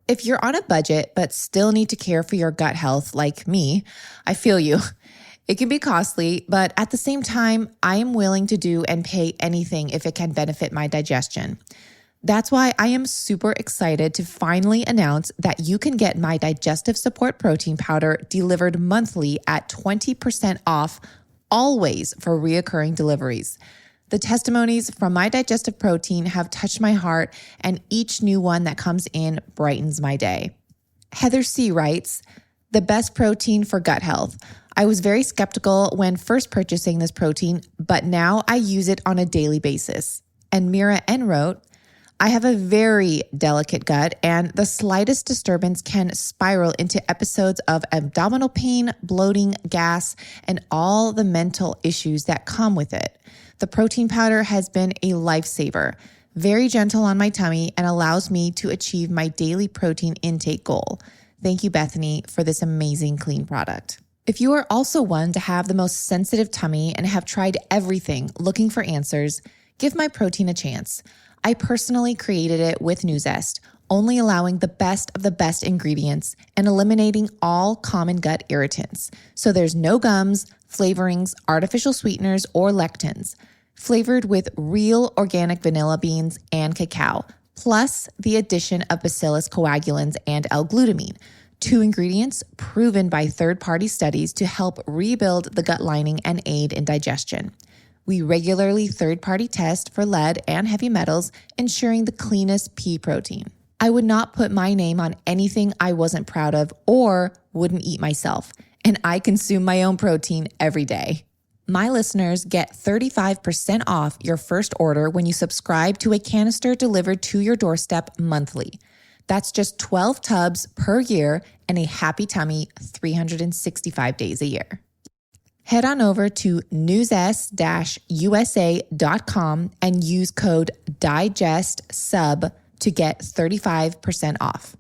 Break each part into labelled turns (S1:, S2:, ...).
S1: If you're on a budget but still need to care for your gut health like me, I feel you. It can be costly, but at the same time, I am willing to do and pay anything if it can benefit my digestion. That's why I am super excited to finally announce that you can get my digestive support protein powder delivered monthly at 20% off, always for reoccurring deliveries. The testimonies from my digestive protein have touched my heart, and each new one that comes in brightens my day. Heather C. writes, the best protein for gut health. I was very skeptical when first purchasing this protein, but now I use it on a daily basis. And Mira N. wrote, I have a very delicate gut, and the slightest disturbance can spiral into episodes of abdominal pain, bloating, gas, and all the mental issues that come with it. The protein powder has been a lifesaver, very gentle on my tummy, and allows me to achieve my daily protein intake goal. Thank you, Bethany, for this amazing clean product. If you are also one to have the most sensitive tummy and have tried everything looking for answers, give my protein a chance. I personally created it with Nuzest, only allowing the best of the best ingredients and eliminating all common gut irritants. So there's no gums, flavorings, artificial sweeteners, or lectins. Flavored with real organic vanilla beans and cacao, plus the addition of Bacillus coagulans and L-glutamine. 2 ingredients proven by third-party studies to help rebuild the gut lining and aid in digestion. We regularly third-party test for lead and heavy metals, ensuring the cleanest pea protein. I would not put my name on anything I wasn't proud of or wouldn't eat myself, and I consume my own protein every day. My listeners get 35% off your first order when you subscribe to a canister delivered to your doorstep monthly. That's just 12 tubs per year and a happy tummy 365 days a year. Head on over to newzest-usa.com and use code DIGESTSUB to get 35% off.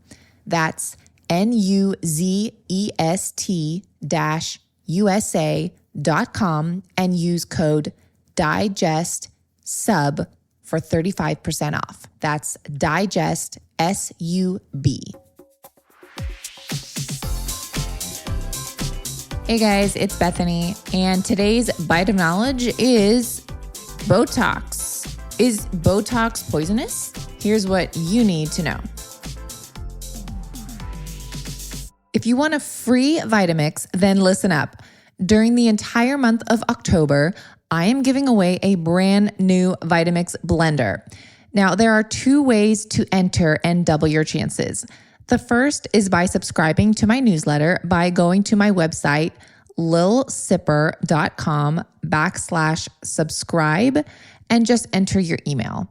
S1: That's nuzest-usa.com and use code DIGESTSUB for 35% off. That's DIGEST SUB. Hey guys, it's Bethany, and today's bite of knowledge is Botox. Is Botox poisonous? Here's what you need to know. If you want a free Vitamix, then listen up. During the entire month of October, I am giving away a brand new Vitamix blender. Now, there are 2 ways to enter and double your chances. The first is by subscribing to my newsletter by going to my website, lilsipper.com/subscribe, and just enter your email.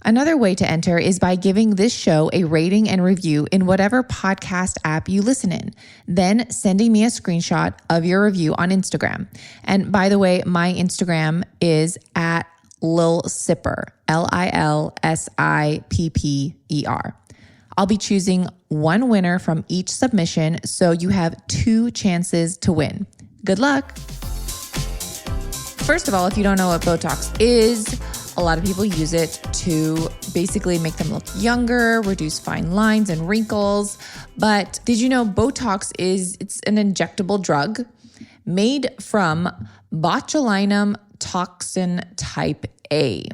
S1: Another way to enter is by giving this show a rating and review in whatever podcast app you listen in, then sending me a screenshot of your review on Instagram. And by the way, my Instagram is at lilsipper, LILSIPPER. I'll be choosing one winner from each submission, so you have 2 chances to win. Good luck. First of all, if you don't know what Botox is, a lot of people use it to basically make them look younger, reduce fine lines and wrinkles. But did you know Botox it's an injectable drug made from botulinum toxin type A.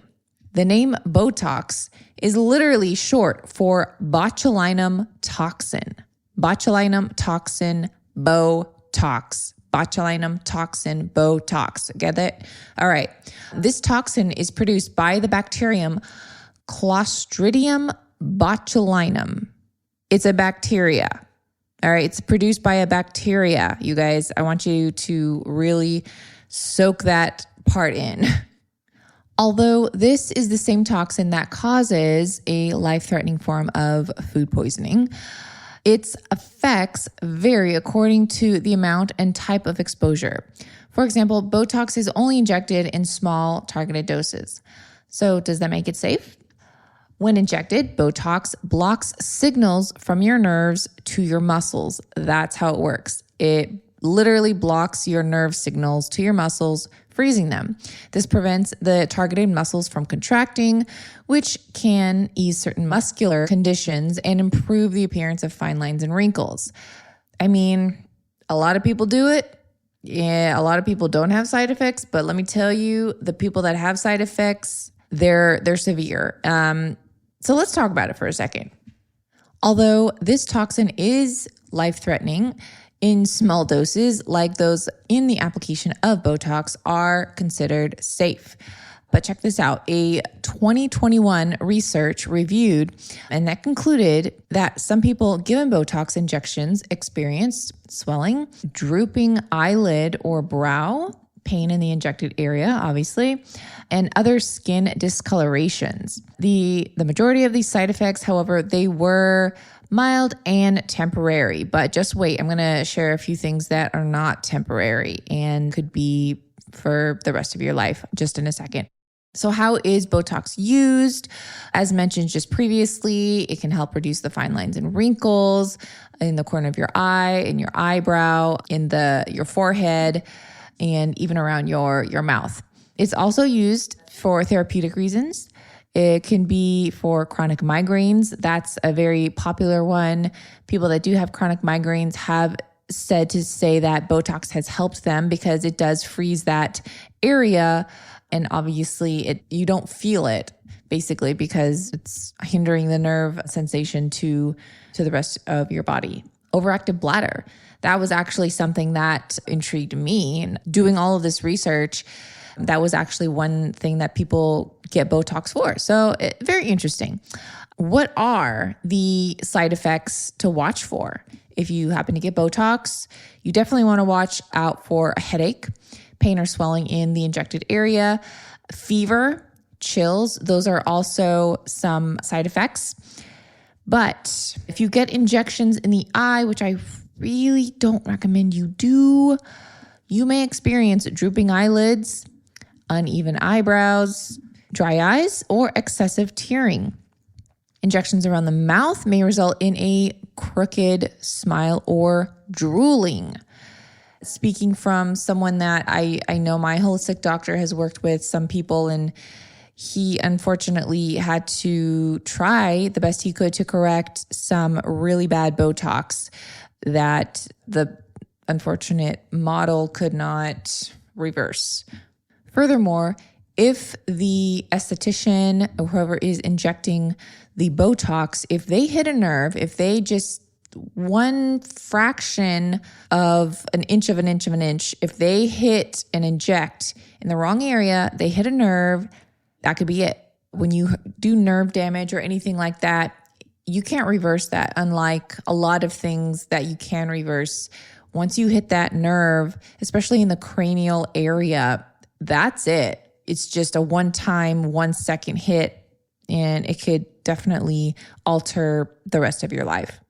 S1: The name Botox is literally short for botulinum toxin. Botulinum toxin, Botox. Botulinum toxin, Botox. Get it? All right. This toxin is produced by the bacterium Clostridium botulinum. It's a bacteria. All right. It's produced by a bacteria. You guys, I want you to really soak that part in. Although this is the same toxin that causes a life-threatening form of food poisoning, its effects vary according to the amount and type of exposure. For example, Botox is only injected in small targeted doses. So does that make it safe? When injected, Botox blocks signals from your nerves to your muscles. That's how it works. It literally blocks your nerve signals to your muscles freezing them. This prevents the targeted muscles from contracting, which can ease certain muscular conditions and improve the appearance of fine lines and wrinkles. I mean, a lot of people do it. Yeah, a lot of people don't have side effects, but let me tell you, the people that have side effects, they're severe. So let's talk about it for a second. Although this toxin is life-threatening, in small doses, like those in the application of Botox, are considered safe. But check this out. A 2021 research reviewed, and that concluded that some people given Botox injections experienced swelling, drooping eyelid or brow, pain in the injected area, obviously, and other skin discolorations. The majority of these side effects, however, they were mild and temporary. But just wait, I'm going to share a few things that are not temporary and could be for the rest of your life just in a second. So how is Botox used? As mentioned just previously, it can help reduce the fine lines and wrinkles in the corner of your eye, in your eyebrow, in your forehead, and even around your mouth. It's also used for therapeutic reasons. It can be for chronic migraines. That's a very popular one. People that do have chronic migraines have said to say that Botox has helped them because it does freeze that area. And obviously you don't feel it basically because it's hindering the nerve sensation to the rest of your body. Overactive bladder. That was actually something that intrigued me. And doing all of this research, that was actually one thing that people get Botox for. So very interesting. What are the side effects to watch for? If you happen to get Botox, you definitely want to watch out for a headache, pain or swelling in the injected area, fever, chills. Those are also some side effects. But if you get injections in the eye, which I really don't recommend you do, you may experience drooping eyelids, uneven eyebrows, dry eyes, or excessive tearing. Injections around the mouth may result in a crooked smile or drooling. Speaking from someone that I know, my holistic doctor has worked with some people, and he unfortunately had to try the best he could to correct some really bad Botox that the unfortunate model could not reverse. Furthermore, if the esthetician or whoever is injecting the Botox, if they hit a nerve, if they just one fraction of an inch, if they hit and inject in the wrong area, they hit a nerve, that could be it. When you do nerve damage or anything like that, you can't reverse that, unlike a lot of things that you can reverse. Once you hit that nerve, especially in the cranial area, that's it. It's just a one-time, 1 second hit, and it could definitely alter the rest of your life.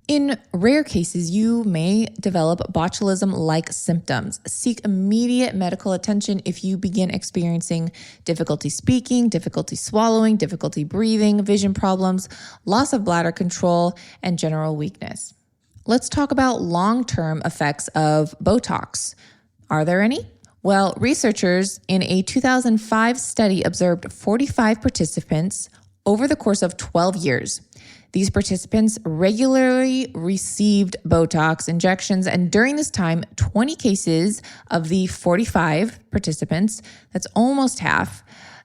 S1: In rare cases, you may develop botulism-like symptoms. Seek immediate medical attention if you begin experiencing difficulty speaking, difficulty swallowing, difficulty breathing, vision problems, loss of bladder control, and general weakness. Let's talk about long-term effects of Botox. Are there any? Well, researchers in a 2005 study observed 45 participants over the course of 12 years. These participants regularly received Botox injections, and during this time, 20 cases of the 45 participants, that's almost half,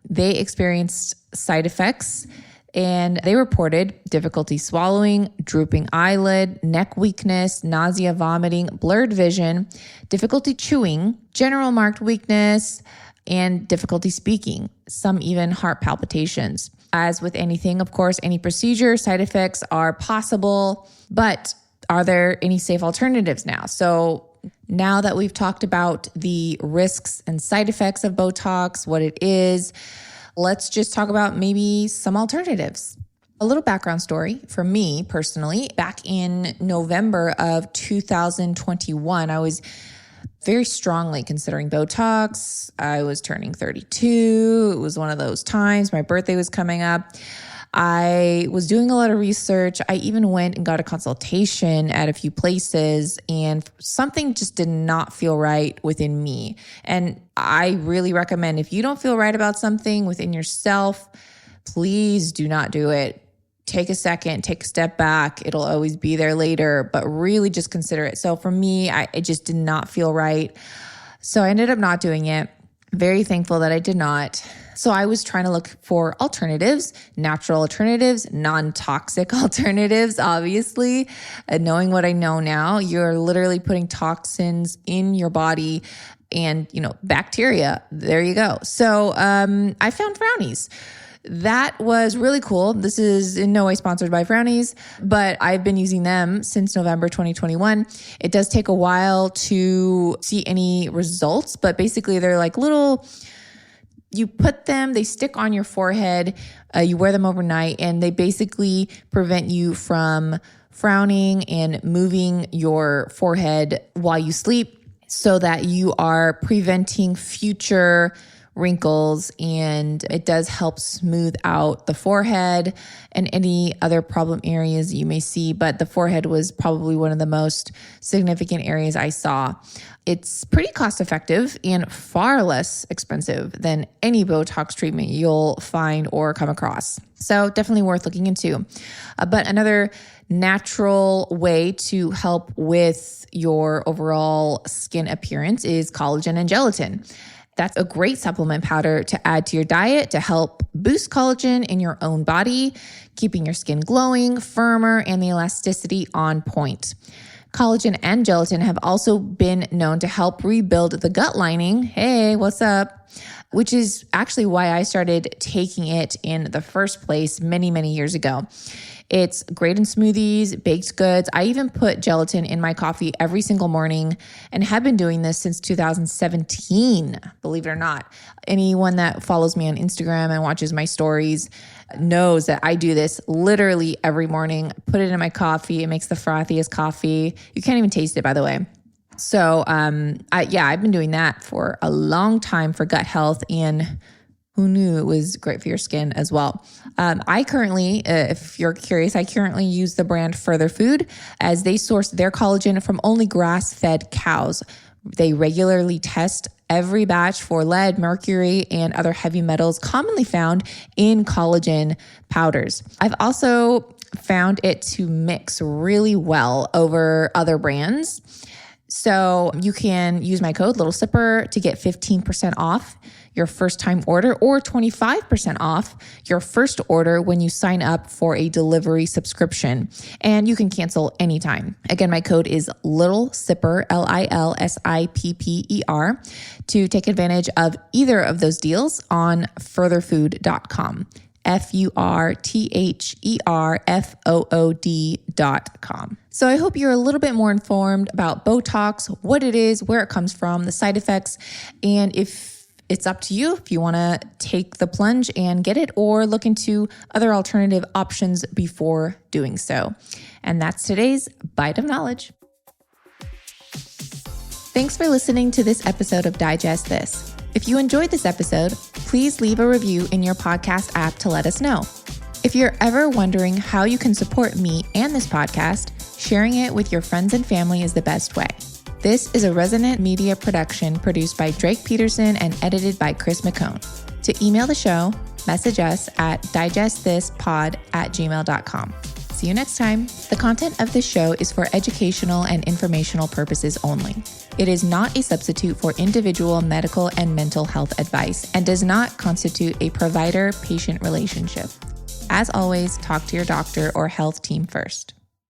S1: they experienced side effects, and they reported difficulty swallowing, drooping eyelid, neck weakness, nausea, vomiting, blurred vision, difficulty chewing, general marked weakness, and difficulty speaking, some even heart palpitations. As with anything, of course, any procedure, side effects are possible, but are there any safe alternatives now? So now that we've talked about the risks and side effects of Botox, what it is, let's just talk about maybe some alternatives. A little background story for me personally. Back in November of 2021, I was very strongly considering Botox. I was turning 32. It was one of those times. My birthday was coming up. I was doing a lot of research. I even went and got a consultation at a few places, and something just did not feel right within me. And I really recommend, if you don't feel right about something within yourself, please do not do it. Take a second, take a step back. It'll always be there later, but really just consider it. So for me, it just did not feel right. So I ended up not doing it. Very thankful that I did not. So I was trying to look for alternatives, natural alternatives, non-toxic alternatives, obviously. And knowing what I know now, you're literally putting toxins in your body and, bacteria. There you go. So I found Frownies. That was really cool. This is in no way sponsored by Frownies, but I've been using them since November 2021. It does take a while to see any results, but basically they're like you put them, they stick on your forehead, you wear them overnight, and they basically prevent you from frowning and moving your forehead while you sleep so that you are preventing future wrinkles, and it does help smooth out the forehead and any other problem areas you may see. But the forehead was probably one of the most significant areas I saw. It's pretty cost effective and far less expensive than any Botox treatment you'll find or come across. So definitely worth looking into. But another natural way to help with your overall skin appearance is collagen and gelatin. That's a great supplement powder to add to your diet to help boost collagen in your own body, keeping your skin glowing, firmer, and the elasticity on point. Collagen and gelatin have also been known to help rebuild the gut lining. Hey, what's up? Which is actually why I started taking it in the first place many, many years ago. It's great in smoothies, baked goods. I even put gelatin in my coffee every single morning and have been doing this since 2017, believe it or not. Anyone that follows me on Instagram and watches my stories knows that I do this literally every morning. Put it in my coffee. It makes the frothiest coffee. You can't even taste it, by the way. So I've been doing that for a long time for gut health, and who knew it was great for your skin as well. I currently, if you're curious, I currently use the brand Further Food, as they source their collagen from only grass-fed cows. They regularly test every batch for lead, mercury, and other heavy metals commonly found in collagen powders. I've also found it to mix really well over other brands. So you can use my code Little Sipper to get 15% off your first time order, or 25% off your first order when you sign up for a delivery subscription. And you can cancel anytime. Again, my code is Little Sipper, LILSIPPER, to take advantage of either of those deals on furtherfood.com. FURTHERFOOD.com. So I hope you're a little bit more informed about Botox, what it is, where it comes from, the side effects, and if it's up to you if you want to take the plunge and get it or look into other alternative options before doing so. And that's today's Bite of Knowledge. Thanks for listening to this episode of Digest This. If you enjoyed this episode, please leave a review in your podcast app to let us know. If you're ever wondering how you can support me and this podcast, sharing it with your friends and family is the best way. This is a Resonant Media production produced by Drake Peterson and edited by Chris McCone. To email the show, message us at digestthispod@gmail.com. See you next time. The content of this show is for educational and informational purposes only. It is not a substitute for individual medical and mental health advice and does not constitute a provider-patient relationship. As always, talk to your doctor or health team first.